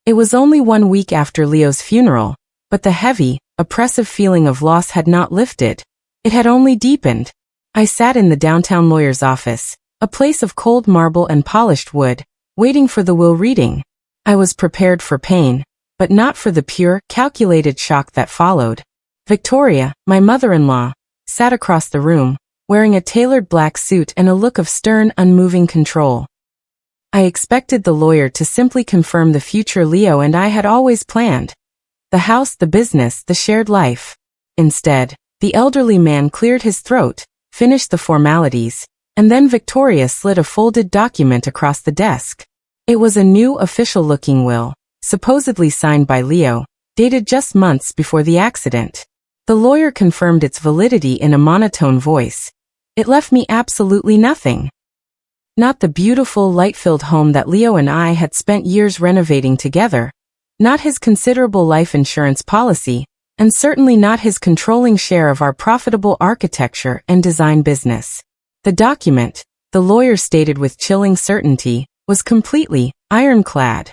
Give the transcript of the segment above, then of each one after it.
It was only 1 week after Leo's funeral, but the heavy, oppressive feeling of loss had not lifted. It had only deepened. I sat in the downtown lawyer's office, a place of cold marble and polished wood, waiting for the will reading. I was prepared for pain, but not for the pure, calculated shock that followed. Victoria, my mother-in-law, sat across the room, wearing a tailored black suit and a look of stern, unmoving control. I expected the lawyer to simply confirm the future Leo and I had always planned. The house, the business, the shared life. Instead, the elderly man cleared his throat, finished the formalities, and then Victoria slid a folded document across the desk. It was a new, official-looking will, supposedly signed by Leo, dated just months before the accident. The lawyer confirmed its validity in a monotone voice. It left me absolutely nothing. Not the beautiful, light-filled home that Leo and I had spent years renovating together, not his considerable life insurance policy, and certainly not his controlling share of our profitable architecture and design business. The document, the lawyer stated with chilling certainty, was completely ironclad.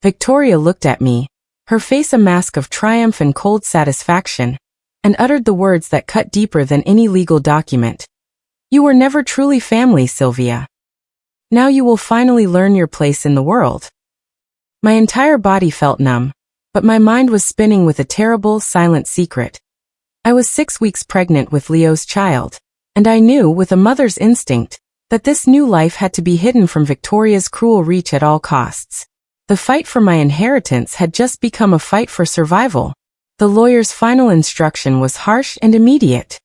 Victoria looked at me, her face a mask of triumph and cold satisfaction, and uttered the words that cut deeper than any legal document. "You were never truly family, Sylvia. Now you will finally learn your place in the world." My entire body felt numb, but my mind was spinning with a terrible, silent secret. I was 6 weeks pregnant with Leo's child, and I knew, with a mother's instinct, that this new life had to be hidden from Victoria's cruel reach at all costs. The fight for my inheritance had just become a fight for survival. The lawyer's final instruction was harsh and immediate.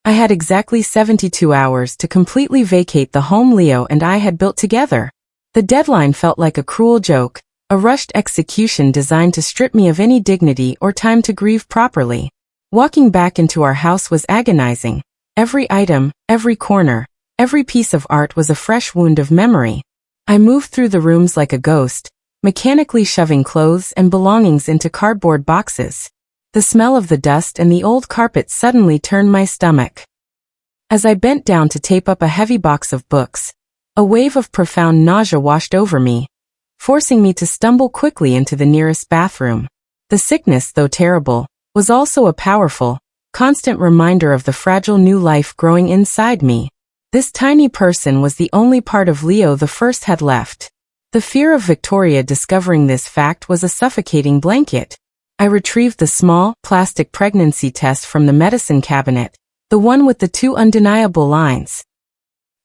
I had exactly 72 hours to completely vacate the home Leo and I had built together. The deadline felt like a cruel joke, a rushed execution designed to strip me of any dignity or time to grieve properly. Walking back into our house was agonizing. Every item, every corner, every piece of art was a fresh wound of memory. I moved through the rooms like a ghost, mechanically shoving clothes and belongings into cardboard boxes. The smell of the dust and the old carpet suddenly turned my stomach. As I bent down to tape up a heavy box of books, a wave of profound nausea washed over me, forcing me to stumble quickly into the nearest bathroom. The sickness, though terrible, was also a powerful, constant reminder of the fragile new life growing inside me. This tiny person was the only part of Leo the first had left. The fear of Victoria discovering this fact was a suffocating blanket. I retrieved the small, plastic pregnancy test from the medicine cabinet, the one with the 2 undeniable lines.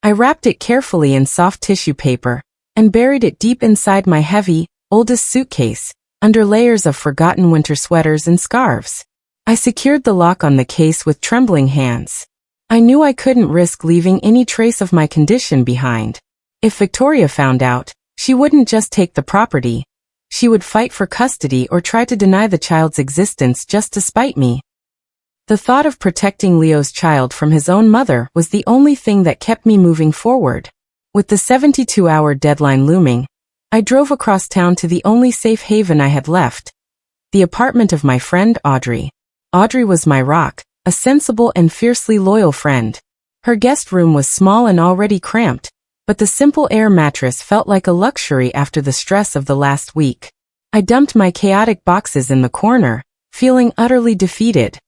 I wrapped it carefully in soft tissue paper, and buried it deep inside my heavy, oldest suitcase, under layers of forgotten winter sweaters and scarves. I secured the lock on the case with trembling hands. I knew I couldn't risk leaving any trace of my condition behind. If Victoria found out, she wouldn't just take the property. She would fight for custody or try to deny the child's existence just to spite me. The thought of protecting Leo's child from his own mother was the only thing that kept me moving forward. With the 72-hour deadline looming, I drove across town to the only safe haven I had left, the apartment of my friend Audrey. Audrey was my rock, a sensible and fiercely loyal friend. Her guest room was small and already cramped, but the simple air mattress felt like a luxury after the stress of the last week. I dumped my chaotic boxes in the corner, feeling utterly defeated.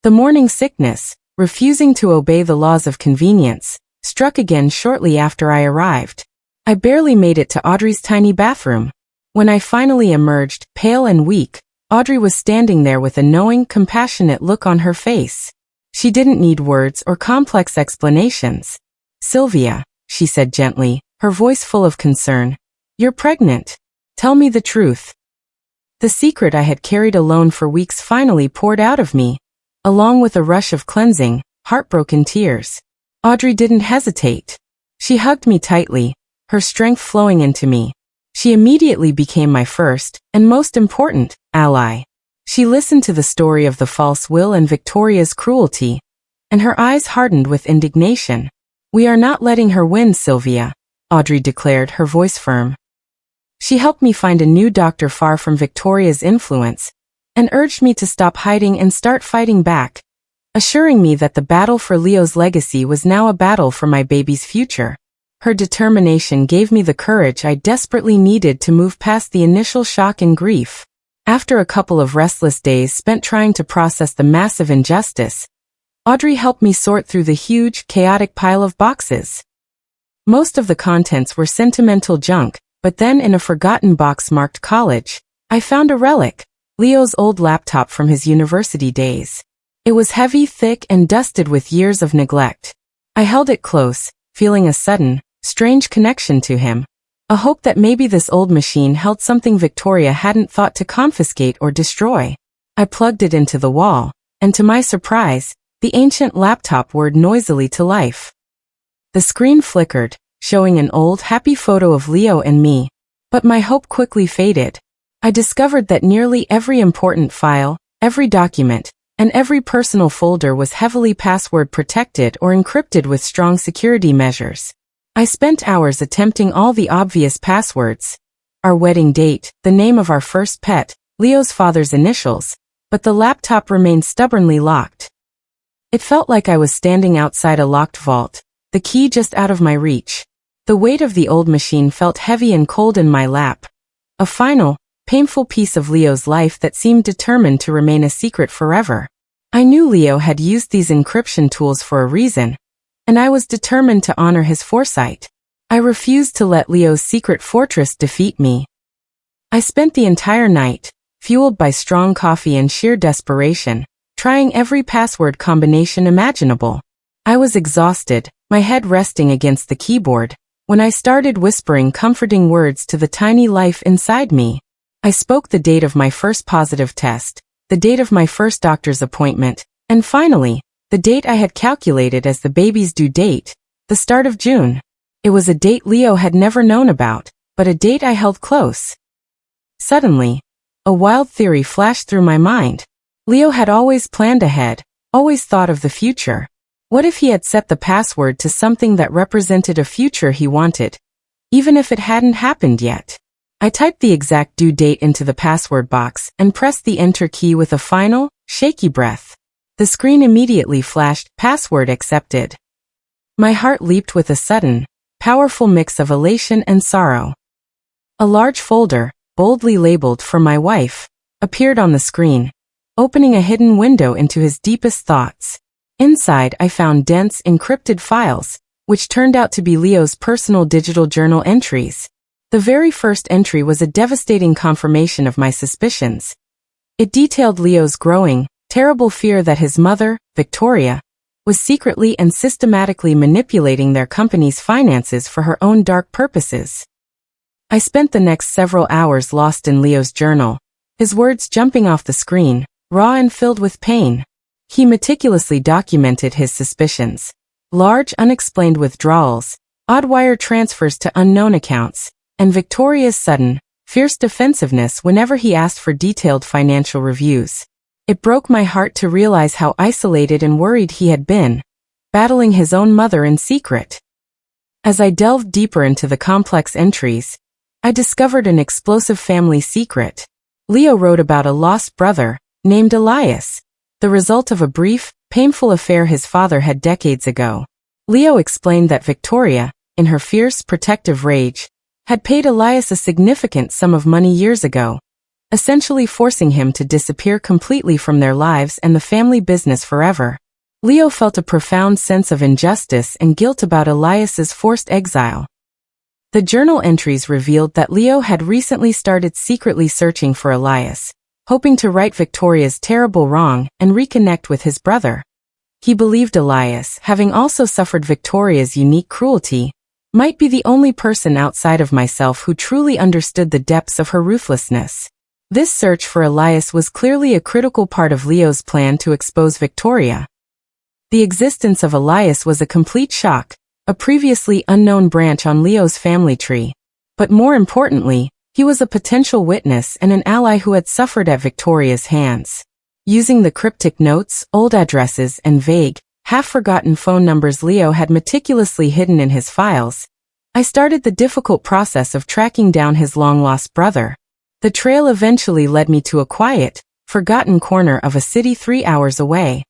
The morning sickness, refusing to obey the laws of convenience, struck again shortly after I arrived. I barely made it to Audrey's tiny bathroom. When I finally emerged, pale and weak, Audrey was standing there with a knowing, compassionate look on her face. She didn't need words or complex explanations. "Sylvia," she said gently, her voice full of concern. "You're pregnant. Tell me the truth." The secret I had carried alone for weeks finally poured out of me, along with a rush of cleansing, heartbroken tears. Audrey didn't hesitate. She hugged me tightly, her strength flowing into me. She immediately became my first, and most important, ally. She listened to the story of the false will and Victoria's cruelty, and her eyes hardened with indignation. "We are not letting her win, Sylvia," Audrey declared, her voice firm. She helped me find a new doctor far from Victoria's influence, and urged me to stop hiding and start fighting back, assuring me that the battle for Leo's legacy was now a battle for my baby's future. Her determination gave me the courage I desperately needed to move past the initial shock and grief. After a couple of restless days spent trying to process the massive injustice, Audrey helped me sort through the huge, chaotic pile of boxes. Most of the contents were sentimental junk, but then in a forgotten box marked college, I found a relic, Leo's old laptop from his university days. It was heavy, thick, and dusted with years of neglect. I held it close, feeling a sudden, strange connection to him. A hope that maybe this old machine held something Victoria hadn't thought to confiscate or destroy. I plugged it into the wall, and to my surprise, the ancient laptop whirred noisily to life. The screen flickered, showing an old, happy photo of Leo and me. But my hope quickly faded. I discovered that nearly every important file, every document, and every personal folder was heavily password protected or encrypted with strong security measures. I spent hours attempting all the obvious passwords. Our wedding date, the name of our first pet, Leo's father's initials, but the laptop remained stubbornly locked. It felt like I was standing outside a locked vault, the key just out of my reach. The weight of the old machine felt heavy and cold in my lap. A final, painful piece of Leo's life that seemed determined to remain a secret forever. I knew Leo had used these encryption tools for a reason, and I was determined to honor his foresight. I refused to let Leo's secret fortress defeat me. I spent the entire night, fueled by strong coffee and sheer desperation, trying every password combination imaginable. I was exhausted, my head resting against the keyboard, when I started whispering comforting words to the tiny life inside me. I spoke the date of my first positive test, the date of my first doctor's appointment, and finally, the date I had calculated as the baby's due date, the start of June. It was a date Leo had never known about, but a date I held close. Suddenly, a wild theory flashed through my mind. Leo had always planned ahead, always thought of the future. What if he had set the password to something that represented a future he wanted, even if it hadn't happened yet? I typed the exact due date into the password box and pressed the enter key with a final, shaky breath. The screen immediately flashed, password accepted. My heart leaped with a sudden, powerful mix of elation and sorrow. A large folder, boldly labeled "For my wife," appeared on the screen, opening a hidden window into his deepest thoughts. Inside, I found dense, encrypted files, which turned out to be Leo's personal digital journal entries. The very first entry was a devastating confirmation of my suspicions. It detailed Leo's growing, terrible fear that his mother, Victoria, was secretly and systematically manipulating their company's finances for her own dark purposes. I spent the next several hours lost in Leo's journal, his words jumping off the screen, raw and filled with pain. He meticulously documented his suspicions. Large unexplained withdrawals, odd wire transfers to unknown accounts, and Victoria's sudden, fierce defensiveness whenever he asked for detailed financial reviews. It broke my heart to realize how isolated and worried he had been, battling his own mother in secret. As I delved deeper into the complex entries, I discovered an explosive family secret. Leo wrote about a lost brother, named Elias, the result of a brief, painful affair his father had decades ago. Leo explained that Victoria, in her fierce, protective rage, had paid Elias a significant sum of money years ago, essentially forcing him to disappear completely from their lives and the family business forever. Leo felt a profound sense of injustice and guilt about Elias's forced exile. The journal entries revealed that Leo had recently started secretly searching for Elias, hoping to right Victoria's terrible wrong and reconnect with his brother. He believed Elias, having also suffered Victoria's unique cruelty, might be the only person outside of myself who truly understood the depths of her ruthlessness. This search for Elias was clearly a critical part of Leo's plan to expose Victoria. The existence of Elias was a complete shock, a previously unknown branch on Leo's family tree. But more importantly, he was a potential witness and an ally who had suffered at Victoria's hands. Using the cryptic notes, old addresses, and vague, half-forgotten phone numbers Leo had meticulously hidden in his files, I started the difficult process of tracking down his long-lost brother. The trail eventually led me to a quiet, forgotten corner of a city 3 hours away.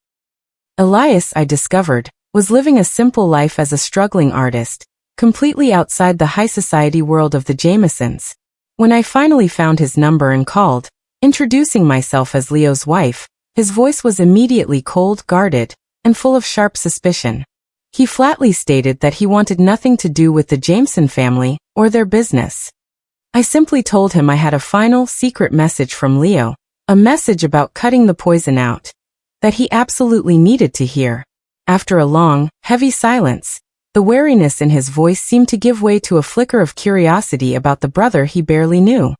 Elias, I discovered, was living a simple life as a struggling artist, completely outside the high society world of the Jamesons. When I finally found his number and called, introducing myself as Leo's wife, his voice was immediately cold, guarded, and full of sharp suspicion. He flatly stated that he wanted nothing to do with the Jameson family or their business. I simply told him I had a final, secret message from Leo, a message about cutting the poison out, that he absolutely needed to hear. After a long, heavy silence, the wariness in his voice seemed to give way to a flicker of curiosity about the brother he barely knew.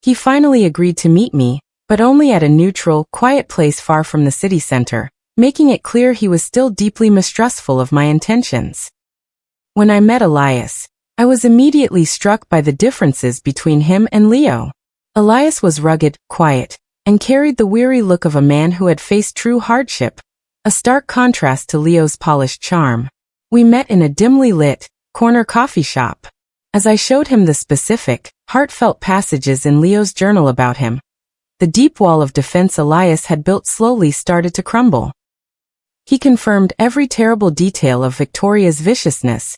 He finally agreed to meet me, but only at a neutral, quiet place far from the city center, making it clear he was still deeply mistrustful of my intentions. When I met Elias, I was immediately struck by the differences between him and Leo. Elias was rugged, quiet, and carried the weary look of a man who had faced true hardship, a stark contrast to Leo's polished charm. We met in a dimly lit, corner coffee shop. As I showed him the specific, heartfelt passages in Leo's journal about him, the deep wall of defense Elias had built slowly started to crumble. He confirmed every terrible detail of Victoria's viciousness,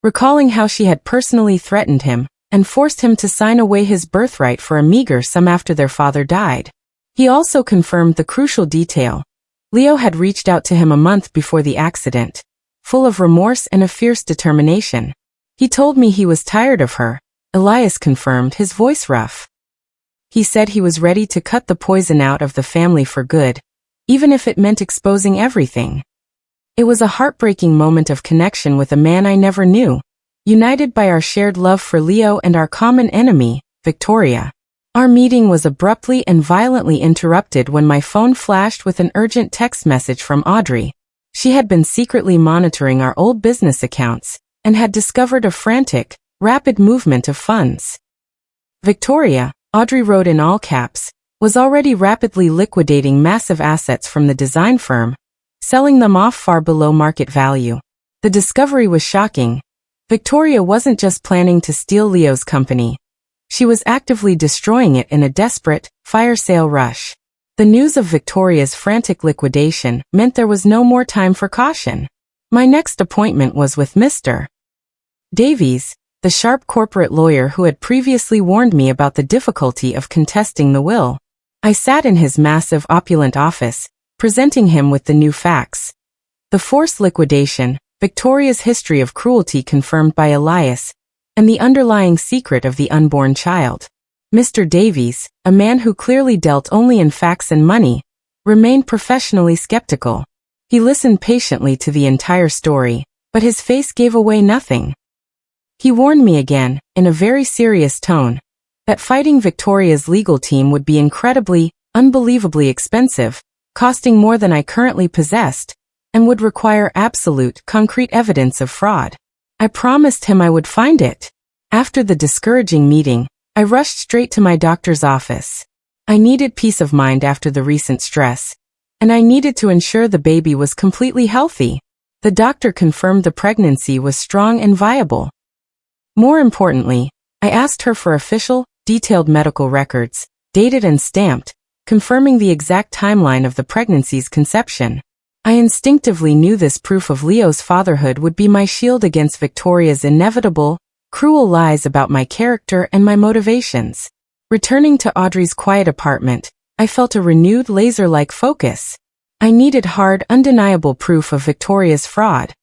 recalling how she had personally threatened him and forced him to sign away his birthright for a meager sum after their father died. He also confirmed the crucial detail. Leo had reached out to him a month before the accident, full of remorse and a fierce determination. He told me he was tired of her, Elias confirmed, his voice rough. He said he was ready to cut the poison out of the family for good, even if it meant exposing everything. It was a heartbreaking moment of connection with a man I never knew, united by our shared love for Leo and our common enemy, Victoria. Our meeting was abruptly and violently interrupted when my phone flashed with an urgent text message from Audrey. She had been secretly monitoring our old business accounts and had discovered a frantic, rapid movement of funds. Victoria, Audrey wrote in all caps, was already rapidly liquidating massive assets from the design firm, selling them off far below market value. The discovery was shocking. Victoria wasn't just planning to steal Leo's company. She was actively destroying it in a desperate, fire sale rush. The news of Victoria's frantic liquidation meant there was no more time for caution. My next appointment was with Mr. Davies, the sharp corporate lawyer who had previously warned me about the difficulty of contesting the will. I sat in his massive, opulent office, presenting him with the new facts. The forced liquidation, Victoria's history of cruelty confirmed by Elias, and the underlying secret of the unborn child. Mr. Davies, a man who clearly dealt only in facts and money, remained professionally skeptical. He listened patiently to the entire story, but his face gave away nothing. He warned me again, in a very serious tone, that fighting Victoria's legal team would be incredibly, unbelievably expensive, costing more than I currently possessed, and would require absolute, concrete evidence of fraud. I promised him I would find it. After the discouraging meeting, I rushed straight to my doctor's office. I needed peace of mind after the recent stress, and I needed to ensure the baby was completely healthy. The doctor confirmed the pregnancy was strong and viable. More importantly, I asked her for official, detailed medical records, dated and stamped, confirming the exact timeline of the pregnancy's conception. I instinctively knew this proof of Leo's fatherhood would be my shield against Victoria's inevitable, cruel lies about my character and my motivations. Returning to Audrey's quiet apartment, I felt a renewed laser-like focus. I needed hard, undeniable proof of Victoria's fraud.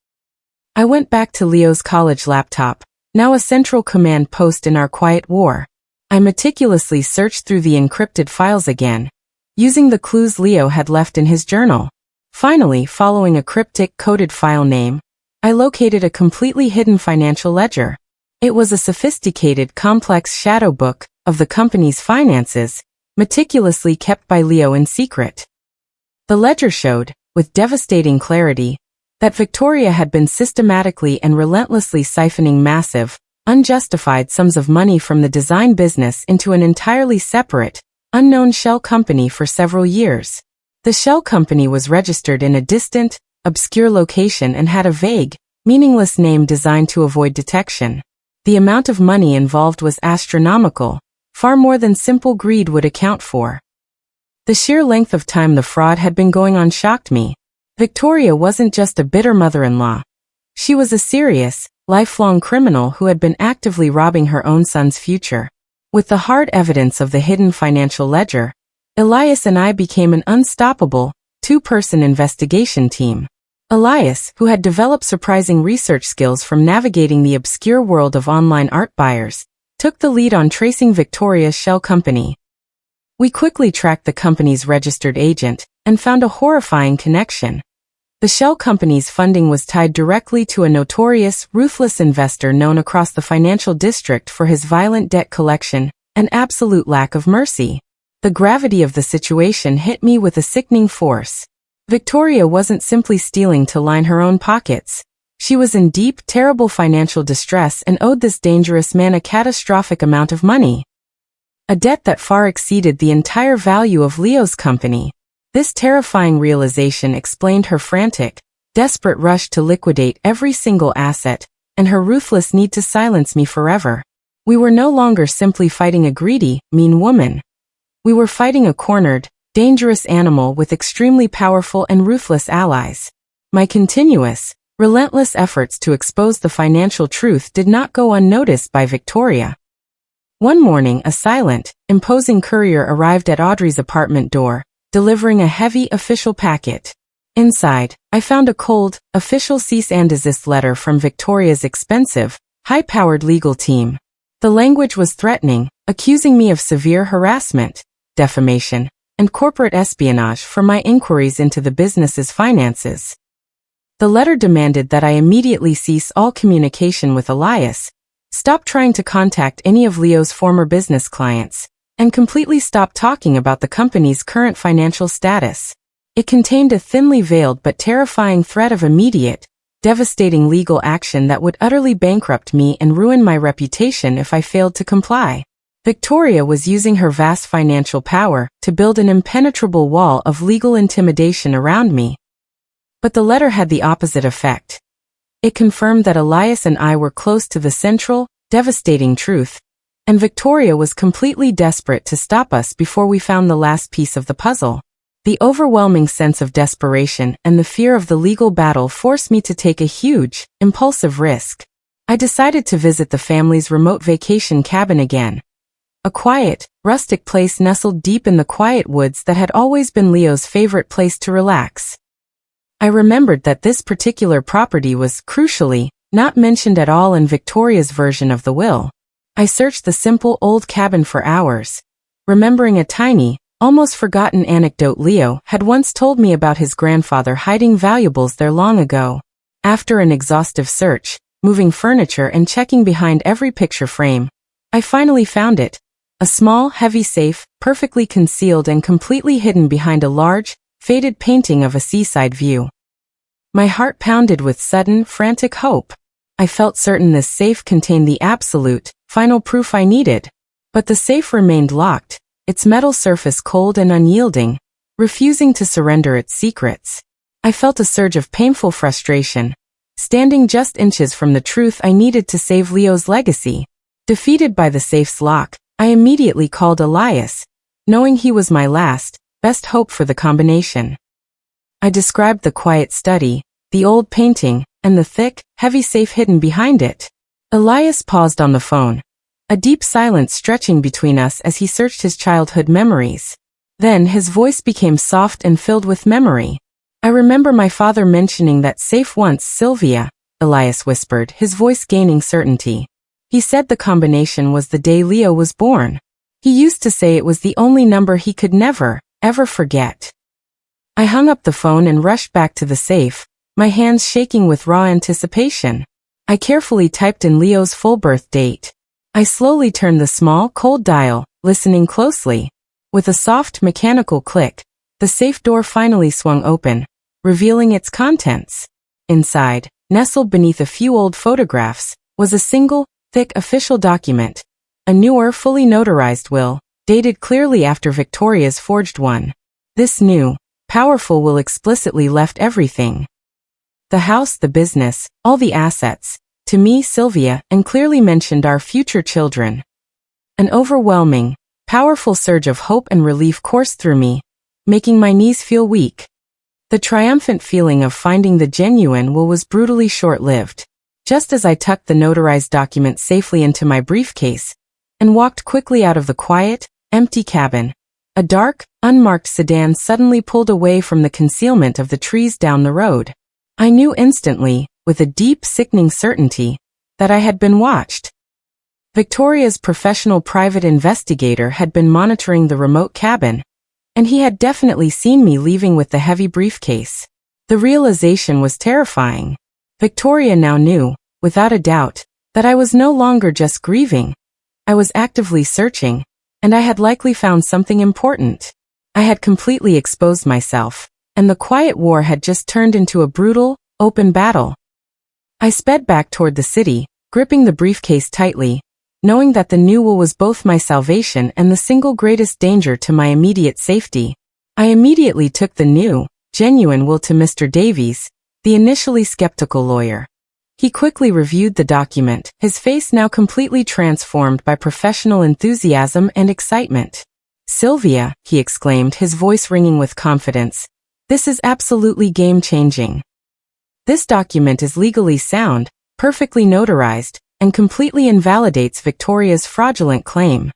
I went back to Leo's college laptop, now a central command post in our quiet war. I meticulously searched through the encrypted files again, using the clues Leo had left in his journal. Finally, following a cryptic coded file name, I located a completely hidden financial ledger. It was a sophisticated, complex shadow book of the company's finances, meticulously kept by Leo in secret. The ledger showed, with devastating clarity, that Victoria had been systematically and relentlessly siphoning massive, unjustified sums of money from the design business into an entirely separate, unknown shell company for several years. The shell company was registered in a distant, obscure location and had a vague, meaningless name designed to avoid detection. The amount of money involved was astronomical, far more than simple greed would account for. The sheer length of time the fraud had been going on shocked me. Victoria wasn't just a bitter mother-in-law. She was a serious, lifelong criminal who had been actively robbing her own son's future. With the hard evidence of the hidden financial ledger, Elias and I became an unstoppable, two-person investigation team. Elias, who had developed surprising research skills from navigating the obscure world of online art buyers, took the lead on tracing Victoria's shell company. We quickly tracked the company's registered agent and found a horrifying connection. The shell company's funding was tied directly to a notorious, ruthless investor known across the financial district for his violent debt collection and absolute lack of mercy. The gravity of the situation hit me with a sickening force. Victoria wasn't simply stealing to line her own pockets. She was in deep, terrible financial distress and owed this dangerous man a catastrophic amount of money. A debt that far exceeded the entire value of Leo's company. This terrifying realization explained her frantic, desperate rush to liquidate every single asset, and her ruthless need to silence me forever. We were no longer simply fighting a greedy, mean woman. We were fighting a cornered, dangerous animal with extremely powerful and ruthless allies. My continuous, relentless efforts to expose the financial truth did not go unnoticed by Victoria. One morning, a silent, imposing courier arrived at Audrey's apartment door, delivering a heavy official packet. Inside, I found a cold, official cease and desist letter from Victoria's expensive, high-powered legal team. The language was threatening, accusing me of severe harassment, defamation, and corporate espionage for my inquiries into the business's finances. The letter demanded that I immediately cease all communication with Elias, stop trying to contact any of Leo's former business clients, and completely stop talking about the company's current financial status. It contained a thinly veiled but terrifying threat of immediate, devastating legal action that would utterly bankrupt me and ruin my reputation if I failed to comply. Victoria was using her vast financial power to build an impenetrable wall of legal intimidation around me. But the letter had the opposite effect. It confirmed that Elias and I were close to the central, devastating truth, and Victoria was completely desperate to stop us before we found the last piece of the puzzle. The overwhelming sense of desperation and the fear of the legal battle forced me to take a huge, impulsive risk. I decided to visit the family's remote vacation cabin again. A quiet, rustic place nestled deep in the quiet woods that had always been Leo's favorite place to relax. I remembered that this particular property was, crucially, not mentioned at all in Victoria's version of the will. I searched the simple old cabin for hours, remembering a tiny, almost forgotten anecdote Leo had once told me about his grandfather hiding valuables there long ago. After an exhaustive search, moving furniture and checking behind every picture frame, I finally found it. A small, heavy safe, perfectly concealed and completely hidden behind a large, faded painting of a seaside view. My heart pounded with sudden, frantic hope. I felt certain this safe contained the absolute, final proof I needed. But the safe remained locked, its metal surface cold and unyielding, refusing to surrender its secrets. I felt a surge of painful frustration, standing just inches from the truth I needed to save Leo's legacy. Defeated by the safe's lock, I immediately called Elias, knowing he was my last, best hope for the combination. I described the quiet study, the old painting, and the thick, heavy safe hidden behind it. Elias paused on the phone, a deep silence stretching between us as he searched his childhood memories. Then his voice became soft and filled with memory. I remember my father mentioning that safe once, Sylvia, Elias whispered, his voice gaining certainty. He said the combination was the day Leo was born. He used to say it was the only number he could never, ever forget. I hung up the phone and rushed back to the safe, my hands shaking with raw anticipation. I carefully typed in Leo's full birth date. I slowly turned the small, cold dial, listening closely. With a soft, mechanical click, the safe door finally swung open, revealing its contents. Inside, nestled beneath a few old photographs, was a single, thick official document, a newer, fully notarized will, dated clearly after Victoria's forged one. This new, powerful will explicitly left everything. The house, the business, all the assets, to me, Sylvia, and clearly mentioned our future children. An overwhelming, powerful surge of hope and relief coursed through me, making my knees feel weak. The triumphant feeling of finding the genuine will was brutally short-lived. Just as I tucked the notarized document safely into my briefcase and walked quickly out of the quiet, empty cabin, a dark, unmarked sedan suddenly pulled away from the concealment of the trees down the road. I knew instantly, with a deep, sickening certainty, that I had been watched. Victoria's professional private investigator had been monitoring the remote cabin, and he had definitely seen me leaving with the heavy briefcase. The realization was terrifying. Victoria now knew, without a doubt, that I was no longer just grieving. I was actively searching, and I had likely found something important. I had completely exposed myself, and the quiet war had just turned into a brutal, open battle. I sped back toward the city, gripping the briefcase tightly, knowing that the new will was both my salvation and the single greatest danger to my immediate safety. I immediately took the new, genuine will to Mr. Davies, the initially skeptical lawyer. He quickly reviewed the document, his face now completely transformed by professional enthusiasm and excitement. "Sylvia," he exclaimed, his voice ringing with confidence, "this is absolutely game-changing. This document is legally sound, perfectly notarized, and completely invalidates Victoria's fraudulent claim."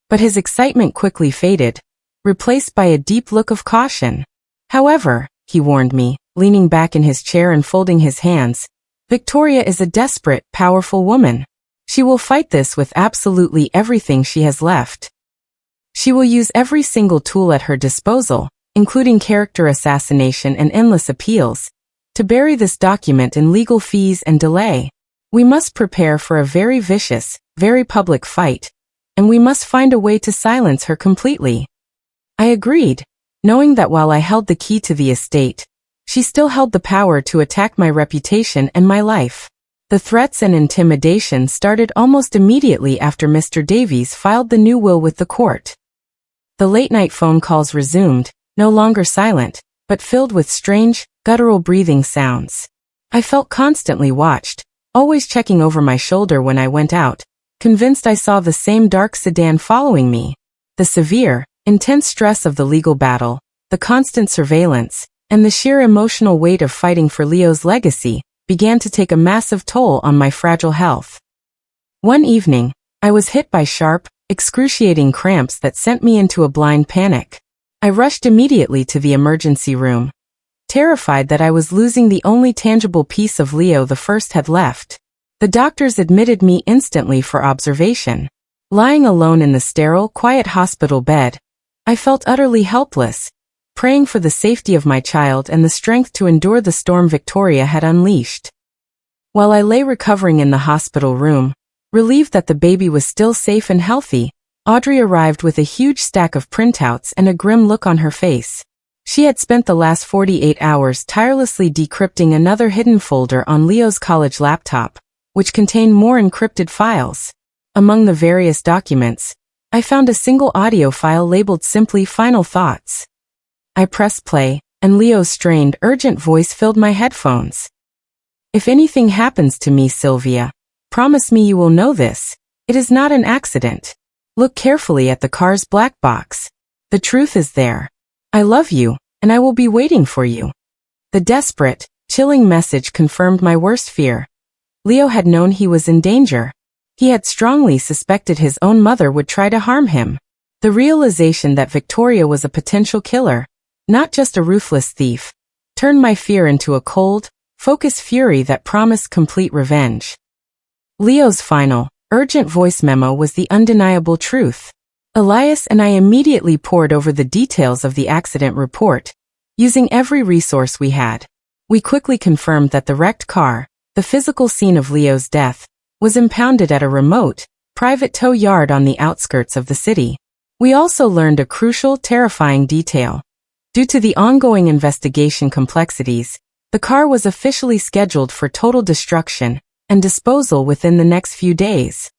But his excitement quickly faded, replaced by a deep look of caution. "However," he warned me, leaning back in his chair and folding his hands, "Victoria is a desperate, powerful woman. She will fight this with absolutely everything she has left. She will use every single tool at her disposal, including character assassination and endless appeals, to bury this document in legal fees and delay. We must prepare for a very vicious, very public fight, and we must find a way to silence her completely." I agreed, knowing that while I held the key to the estate, she still held the power to attack my reputation and my life. The threats and intimidation started almost immediately after Mr. Davies filed the new will with the court. The late-night phone calls resumed, no longer silent, but filled with strange, guttural breathing sounds. I felt constantly watched, always checking over my shoulder when I went out, convinced I saw the same dark sedan following me. The severe, intense stress of the legal battle, the constant surveillance, and the sheer emotional weight of fighting for Leo's legacy began to take a massive toll on my fragile health. One evening, I was hit by sharp, excruciating cramps that sent me into a blind panic. I rushed immediately to the emergency room, terrified that I was losing the only tangible piece of Leo the first had left. The doctors admitted me instantly for observation. Lying alone in the sterile, quiet hospital bed, I felt utterly helpless, praying for the safety of my child and the strength to endure the storm Victoria had unleashed. While I lay recovering in the hospital room, relieved that the baby was still safe and healthy, Audrey arrived with a huge stack of printouts and a grim look on her face. She had spent the last 48 hours tirelessly decrypting another hidden folder on Leo's college laptop, which contained more encrypted files. Among the various documents, I found a single audio file labeled simply "Final Thoughts." I pressed play, and Leo's strained, urgent voice filled my headphones. "If anything happens to me, Sylvia, promise me you will know this. It is not an accident. Look carefully at the car's black box. The truth is there. I love you, and I will be waiting for you." The desperate, chilling message confirmed my worst fear. Leo had known he was in danger. He had strongly suspected his own mother would try to harm him. The realization that Victoria was a potential killer, not just a ruthless thief, turned my fear into a cold, focused fury that promised complete revenge. Leo's final, urgent voice memo was the undeniable truth. Elias and I immediately pored over the details of the accident report, using every resource we had. We quickly confirmed that the wrecked car, the physical scene of Leo's death, was impounded at a remote, private tow yard on the outskirts of the city. We also learned a crucial, terrifying detail. Due to the ongoing investigation complexities, the car was officially scheduled for total destruction and disposal within the next few days.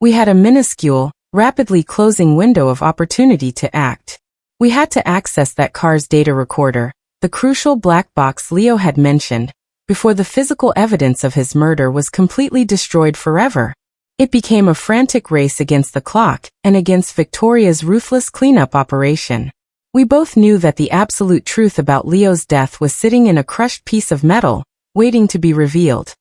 We had a minuscule, rapidly closing window of opportunity to act. We had to access that car's data recorder, the crucial black box Leo had mentioned, before the physical evidence of his murder was completely destroyed forever. It became a frantic race against the clock and against Victoria's ruthless cleanup operation. We both knew that the absolute truth about Leo's death was sitting in a crushed piece of metal, waiting to be revealed.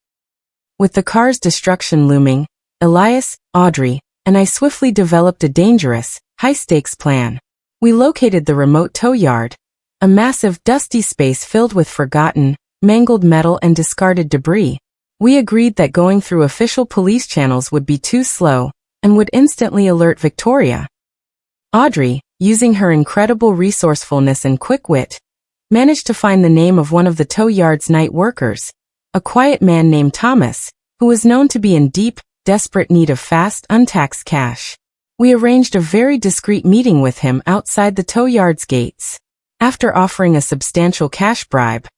With the car's destruction looming, Elias, Audrey, and I swiftly developed a dangerous, high-stakes plan. We located the remote tow yard, a massive, dusty space filled with forgotten, mangled metal and discarded debris. We agreed that going through official police channels would be too slow and would instantly alert Victoria. Audrey, using her incredible resourcefulness and quick wit, managed to find the name of one of the tow yard's night workers, a quiet man named Thomas, who was known to be in deep, desperate need of fast, untaxed cash. We arranged a very discreet meeting with him outside the tow yard's gates. After offering a substantial cash bribe,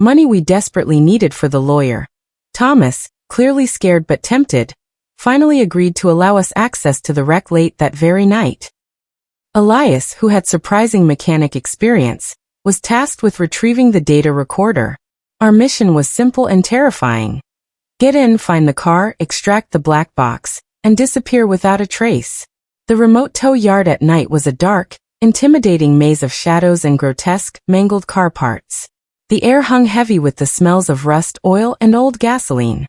money we desperately needed for the lawyer, Thomas, clearly scared but tempted, finally agreed to allow us access to the wreck late that very night. Elias, who had surprising mechanic experience, was tasked with retrieving the data recorder. Our mission was simple and terrifying. Get in, find the car, extract the black box, and disappear without a trace. The remote tow yard at night was a dark, intimidating maze of shadows and grotesque, mangled car parts. The air hung heavy with the smells of rust, oil, and old gasoline.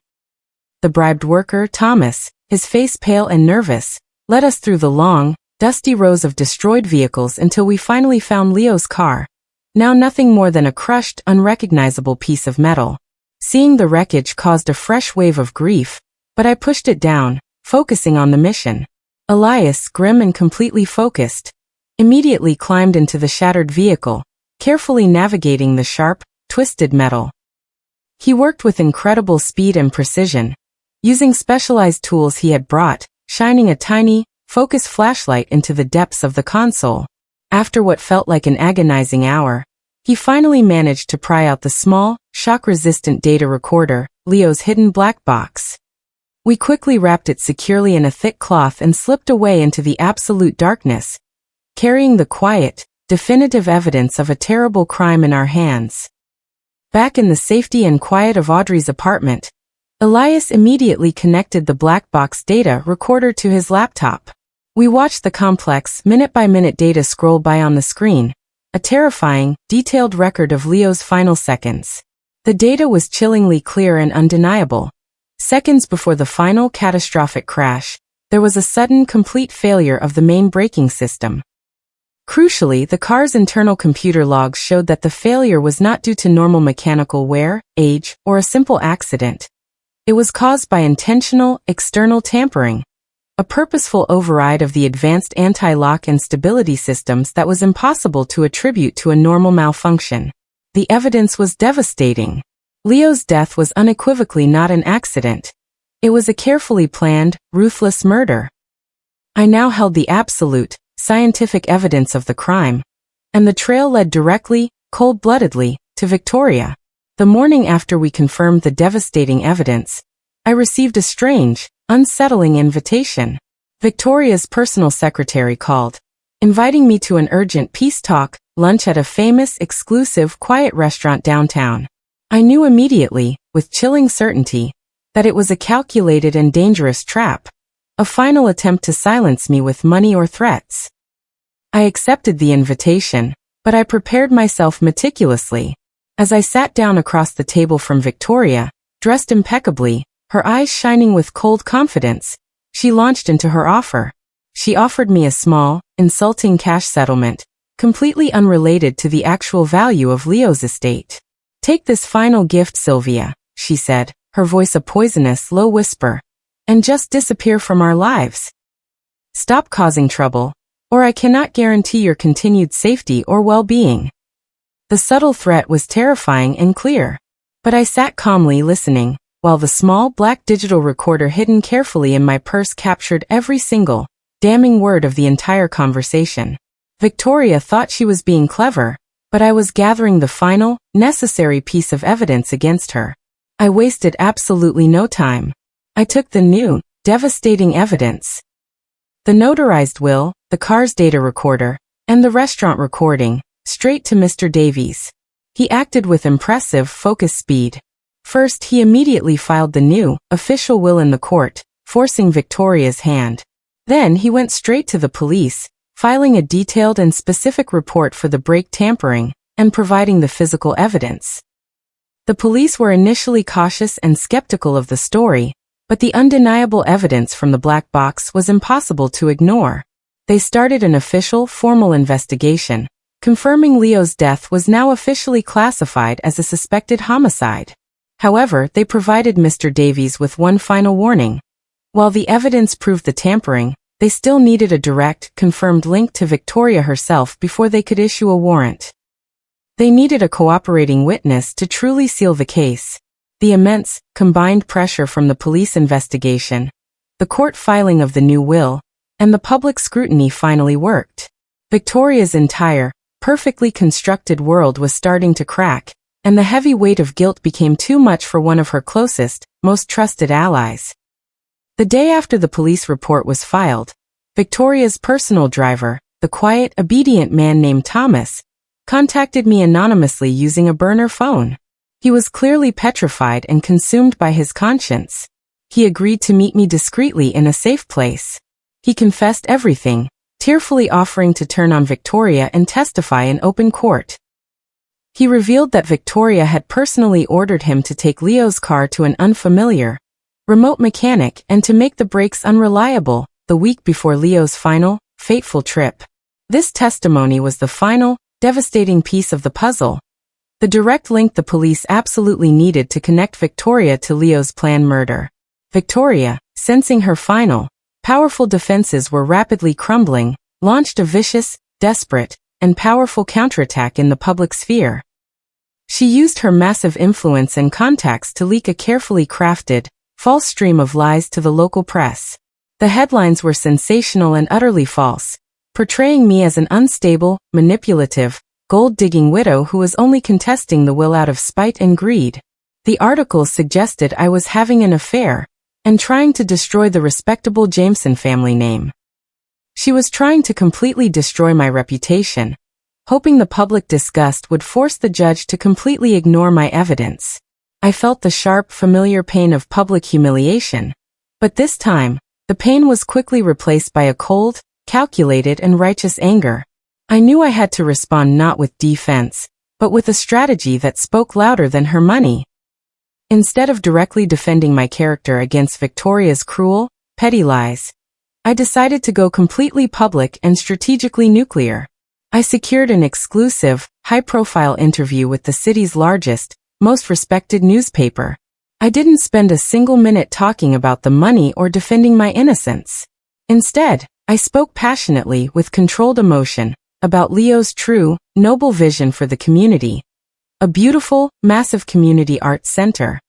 The bribed worker, Thomas, his face pale and nervous, led us through the long, dusty rows of destroyed vehicles until we finally found Leo's car, now nothing more than a crushed, unrecognizable piece of metal. Seeing the wreckage caused a fresh wave of grief, but I pushed it down, focusing on the mission. Elias, grim and completely focused, immediately climbed into the shattered vehicle, carefully navigating the sharp, twisted metal. He worked with incredible speed and precision, using specialized tools he had brought, shining a tiny, focused flashlight into the depths of the console. After what felt like an agonizing hour, he finally managed to pry out the small, shock-resistant data recorder, Leo's hidden black box. We quickly wrapped it securely in a thick cloth and slipped away into the absolute darkness, carrying the quiet, definitive evidence of a terrible crime in our hands. Back in the safety and quiet of Audrey's apartment, Elias immediately connected the black box data recorder to his laptop. We watched the complex, minute-by-minute data scroll by on the screen, a terrifying, detailed record of Leo's final seconds. The data was chillingly clear and undeniable. Seconds before the final catastrophic crash, there was a sudden, complete failure of the main braking system. Crucially, the car's internal computer logs showed that the failure was not due to normal mechanical wear, age, or a simple accident. It was caused by intentional, external tampering, a purposeful override of the advanced anti-lock and stability systems that was impossible to attribute to a normal malfunction. The evidence was devastating. Leo's death was unequivocally not an accident. It was a carefully planned, ruthless murder. I now held the absolute, scientific evidence of the crime, and the trail led directly, cold-bloodedly, to Victoria. The morning after we confirmed the devastating evidence, I received a strange, unsettling invitation. Victoria's personal secretary called, inviting me to an urgent peace talk lunch at a famous, exclusive, quiet restaurant downtown. I knew immediately, with chilling certainty, that it was a calculated and dangerous trap, a final attempt to silence me with money or threats. I accepted the invitation, but I prepared myself meticulously. As I sat down across the table from Victoria, dressed impeccably, her eyes shining with cold confidence, she launched into her offer. She offered me a small, insulting cash settlement, completely unrelated to the actual value of Leo's estate. "Take this final gift, Sylvia," she said, her voice a poisonous, low whisper, "and just disappear from our lives. Stop causing trouble, or I cannot guarantee your continued safety or well-being." The subtle threat was terrifying and clear, but I sat calmly listening, while the small black digital recorder hidden carefully in my purse captured every single, damning word of the entire conversation. Victoria thought she was being clever, but I was gathering the final, necessary piece of evidence against her. I wasted absolutely no time. I took the new, devastating evidence. The notarized will, the car's data recorder, and the restaurant recording, straight to Mr. Davies. He acted with impressive, focused speed. First, he immediately filed the new, official will in the court, forcing Victoria's hand. Then he went straight to the police, filing a detailed and specific report for the brake tampering, and providing the physical evidence. The police were initially cautious and skeptical of the story, but the undeniable evidence from the black box was impossible to ignore. They started an official, formal investigation, confirming Leo's death was now officially classified as a suspected homicide. However, they provided Mr. Davies with one final warning. While the evidence proved the tampering, they still needed a direct, confirmed link to Victoria herself before they could issue a warrant. They needed a cooperating witness to truly seal the case. The immense, combined pressure from the police investigation, the court filing of the new will, and the public scrutiny finally worked. Victoria's entire, perfectly constructed world was starting to crack, and the heavy weight of guilt became too much for one of her closest, most trusted allies. The day after the police report was filed, Victoria's personal driver, the quiet, obedient man named Thomas, contacted me anonymously using a burner phone. He was clearly petrified and consumed by his conscience. He agreed to meet me discreetly in a safe place. He confessed everything, tearfully offering to turn on Victoria and testify in open court. He revealed that Victoria had personally ordered him to take Leo's car to an unfamiliar, remote mechanic and to make the brakes unreliable the week before Leo's final, fateful trip. This testimony was the final, devastating piece of the puzzle. The direct link the police absolutely needed to connect Victoria to Leo's planned murder. Victoria, sensing her final, powerful defenses were rapidly crumbling, launched a vicious, desperate, and powerful counterattack in the public sphere. She used her massive influence and contacts to leak a carefully crafted, false stream of lies to the local press. The headlines were sensational and utterly false, portraying me as an unstable, manipulative, gold-digging widow who was only contesting the will out of spite and greed. The articles suggested I was having an affair and trying to destroy the respectable Jameson family name. She was trying to completely destroy my reputation, hoping the public disgust would force the judge to completely ignore my evidence. I felt the sharp, familiar pain of public humiliation, but this time, the pain was quickly replaced by a cold, calculated and righteous anger. I knew I had to respond not with defense, but with a strategy that spoke louder than her money. Instead of directly defending my character against Victoria's cruel, petty lies, I decided to go completely public and strategically nuclear. I secured an exclusive, high-profile interview with the city's largest, most respected newspaper. I didn't spend a single minute talking about the money or defending my innocence. Instead, I spoke passionately with controlled emotion about Leo's true, noble vision for the community. A beautiful, massive community arts center.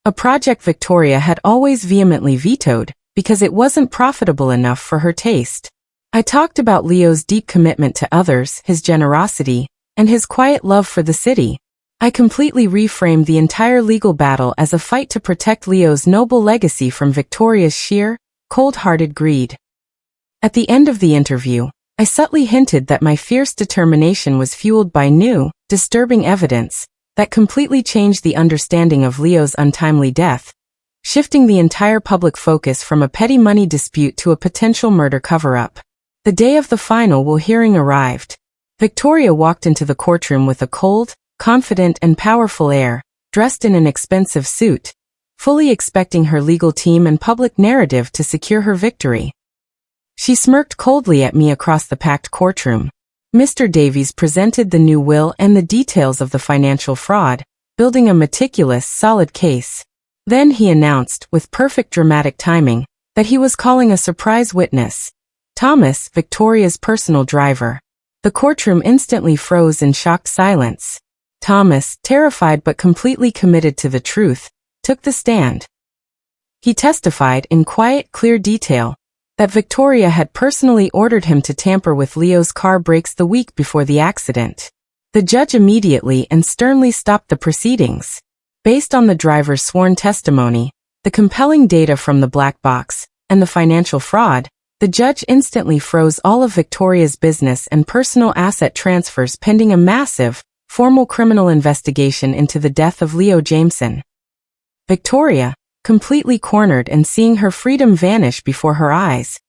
A project Victoria had always vehemently vetoed because it wasn't profitable enough for her taste. I talked about Leo's deep commitment to others, his generosity, and his quiet love for the city. I completely reframed the entire legal battle as a fight to protect Leo's noble legacy from Victoria's sheer, cold-hearted greed. At the end of the interview, I subtly hinted that my fierce determination was fueled by new, disturbing evidence that completely changed the understanding of Leo's untimely death, shifting the entire public focus from a petty money dispute to a potential murder cover-up. The day of the final hearing arrived. Victoria walked into the courtroom with a cold, confident and powerful air, dressed in an expensive suit, fully expecting her legal team and public narrative to secure her victory. She smirked coldly at me across the packed courtroom. Mr. Davies presented the new will and the details of the financial fraud, building a meticulous, solid case. Then he announced, with perfect dramatic timing, that he was calling a surprise witness, Thomas, Victoria's personal driver. The courtroom instantly froze in shocked silence. Thomas, terrified but completely committed to the truth, took the stand. He testified in quiet, clear detail that Victoria had personally ordered him to tamper with Leo's car brakes the week before the accident. The judge immediately and sternly stopped the proceedings. Based on the driver's sworn testimony, the compelling data from the black box, and the financial fraud, the judge instantly froze all of Victoria's business and personal asset transfers pending a massive, formal criminal investigation into the death of Leo Jameson. Victoria, completely cornered and seeing her freedom vanish before her eyes,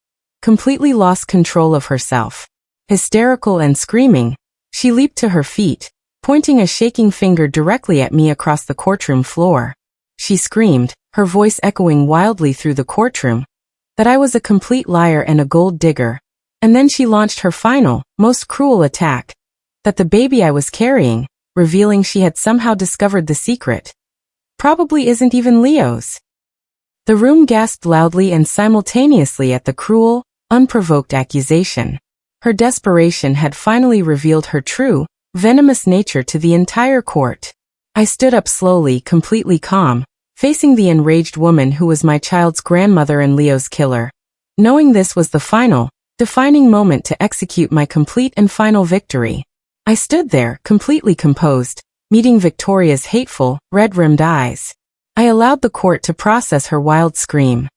completely lost control of herself. Hysterical and screaming, she leaped to her feet, pointing a shaking finger directly at me across the courtroom floor. She screamed, her voice echoing wildly through the courtroom, that I was a complete liar and a gold digger. And then she launched her final, most cruel attack, that the baby I was carrying, revealing she had somehow discovered the secret, probably isn't even Leo's. The room gasped loudly and simultaneously at the cruel, unprovoked accusation. Her desperation had finally revealed her true, venomous nature to the entire court. I stood up slowly, completely calm, facing the enraged woman who was my child's grandmother and Leo's killer. Knowing this was the final, defining moment to execute my complete and final victory. I stood there, completely composed, meeting Victoria's hateful, red-rimmed eyes. I allowed the court to process her wild scream.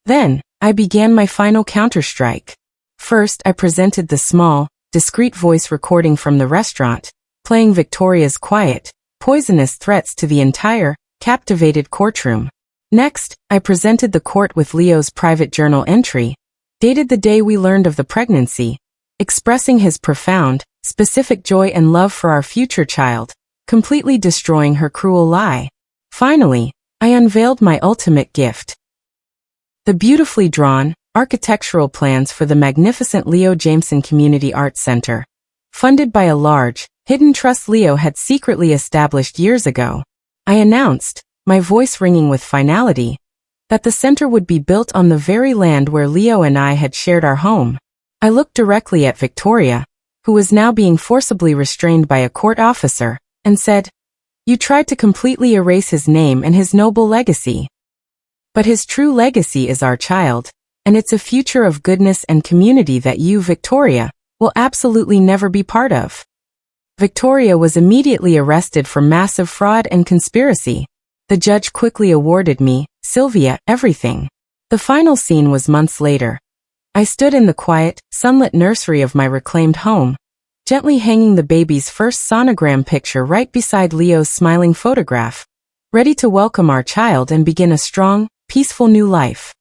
Then, I began my final counterstrike. First, I presented the small, discreet voice recording from the restaurant, playing Victoria's quiet, poisonous threats to the entire, captivated courtroom. Next, I presented the court with Leo's private journal entry, dated the day we learned of the pregnancy, expressing his profound, specific joy and love for our future child, completely destroying her cruel lie. Finally, I unveiled my ultimate gift. The beautifully drawn, architectural plans for the magnificent Leo Jameson Community Arts Center, funded by a large, hidden trust Leo had secretly established years ago. I announced, my voice ringing with finality, that the center would be built on the very land where Leo and I had shared our home. I looked directly at Victoria, who was now being forcibly restrained by a court officer, and said, "You tried to completely erase his name and his noble legacy. But his true legacy is our child, and it's a future of goodness and community that you, Victoria, will absolutely never be part of." Victoria was immediately arrested for massive fraud and conspiracy. The judge quickly awarded me, Sylvia, everything. The final scene was months later. I stood in the quiet, sunlit nursery of my reclaimed home, gently hanging the baby's first sonogram picture right beside Leo's smiling photograph, ready to welcome our child and begin a strong, peaceful new life.